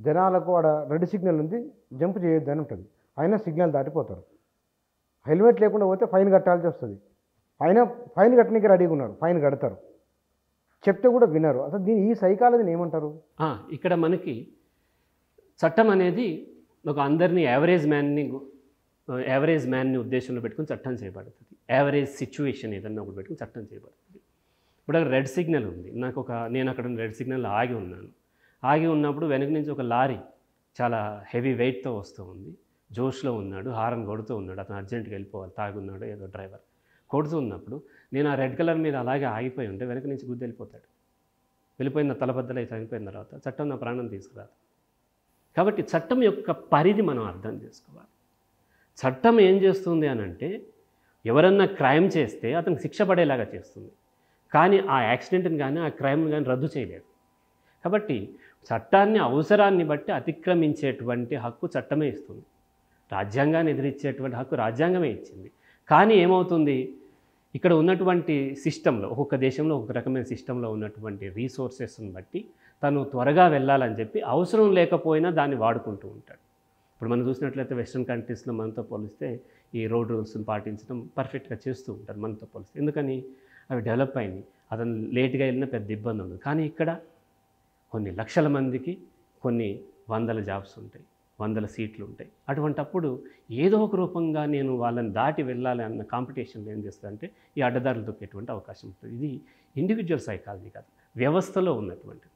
జనాలకు ఆడ red signal ఉంది, జంప్ చేయొద్దు అని ఉంటుంది. అయినా సిగ్నల్ దాటిపోతారు. హెల్మెట్ లేకుండా పోతే ఫైన్ కట్టాల్సి వస్తుంది. అయినా ఫైన్ కట్టడానికి రెడీగా ఉన్నారు, ఫైన్ కడతారు. చెప్తే కూడా వినరు. అసలు దీని ఈ సైకాలజీని ఏమంటారు? ఇక్కడ మనకి చట్టం అనేది ఒక అందరినీ యావరేజ్ మ్యాన్ని ఉద్దేశంలో పెట్టుకుని చట్టం చేయబడుతుంది. యావరేజ్ సిచ్యువేషన్ ఏదన్నా ఒకటి పెట్టుకుని చట్టం చేయబడుతుంది. ఇప్పుడు అక్కడ రెడ్ సిగ్నల్ ఉంది, నేను అక్కడ రెడ్ సిగ్నల్ ఆగి ఉన్నాను. ఆగి ఉన్నప్పుడు వెనక నుంచి ఒక లారీ చాలా హెవీ వెయిట్తో వస్తూ ఉంది, జోష్లో ఉన్నాడు, హారన్ కొడుతూ ఉన్నాడు. అతను అర్జెంటుగా వెళ్ళిపోవాలి, తాగున్నాడు ఏదో డ్రైవర్ కొడుతూ ఉన్నప్పుడు నేను ఆ రెడ్ కలర్ మీద అలాగే ఆగిపోయి ఉంటే వెనక నుంచి గుద్ది వెళ్ళిపోతాడు. వెళ్ళిపోయిన తలబద్దలై చనిపోయిన తర్వాత చట్టం నా ప్రాణం తీసుకురాదు. కాబట్టి చట్టం యొక్క పరిధి మనం అర్థం చేసుకోవాలి. చట్టం ఏం చేస్తుంది అని అంటే ఎవరన్నా క్రైమ్ చేస్తే అతనికి శిక్ష పడేలాగా చేస్తుంది, కానీ ఆ యాక్సిడెంట్ని కానీ ఆ క్రైమ్ని కానీ రద్దు చేయలేదు. కాబట్టి చట్టాన్ని అవసరాన్ని బట్టి అతిక్రమించేటువంటి హక్కు చట్టమే ఇస్తుంది. రాజ్యాంగాన్ని ఎదిరించేటువంటి హక్కు రాజ్యాంగమే ఇచ్చింది. కానీ ఏమవుతుంది, ఇక్కడ ఉన్నటువంటి సిస్టంలో ఒక్కొక్క దేశంలో ఒక్కొక్క రకమైన సిస్టంలో ఉన్నటువంటి రీసోర్సెస్ని బట్టి తను త్వరగా వెళ్ళాలని చెప్పి అవసరం లేకపోయినా దాన్ని వాడుకుంటూ ఉంటాడు. ఇప్పుడు మనం చూసినట్లయితే వెస్ట్రన్ కంట్రీస్లో మనతో పోలిస్తే ఈ రోడ్ రూల్స్ని పాటించడం పర్ఫెక్ట్గా చేస్తూ ఉంటారు మనతో పోలిస్తే. ఎందుకని అవి డెవలప్ అయినాయి, అతను లేట్గా వెళ్ళినా పెద్ద ఇబ్బంది ఉండదు. కానీ ఇక్కడ కొన్ని లక్షల మందికి కొన్ని వందల జాబ్స్ ఉంటాయి, వందల సీట్లు ఉంటాయి. అటువంటప్పుడు ఏదో ఒక రూపంగా నేను వాళ్ళని దాటి వెళ్ళాలి అన్న కాంపిటీషన్లో ఏం చేస్తుందంటే ఈ అడ్డదారులు దొక్కేటువంటి అవకాశం ఉంటుంది. ఇది ఇండివిజువల్ సైకాలజీ కాదు, వ్యవస్థలో ఉన్నటువంటి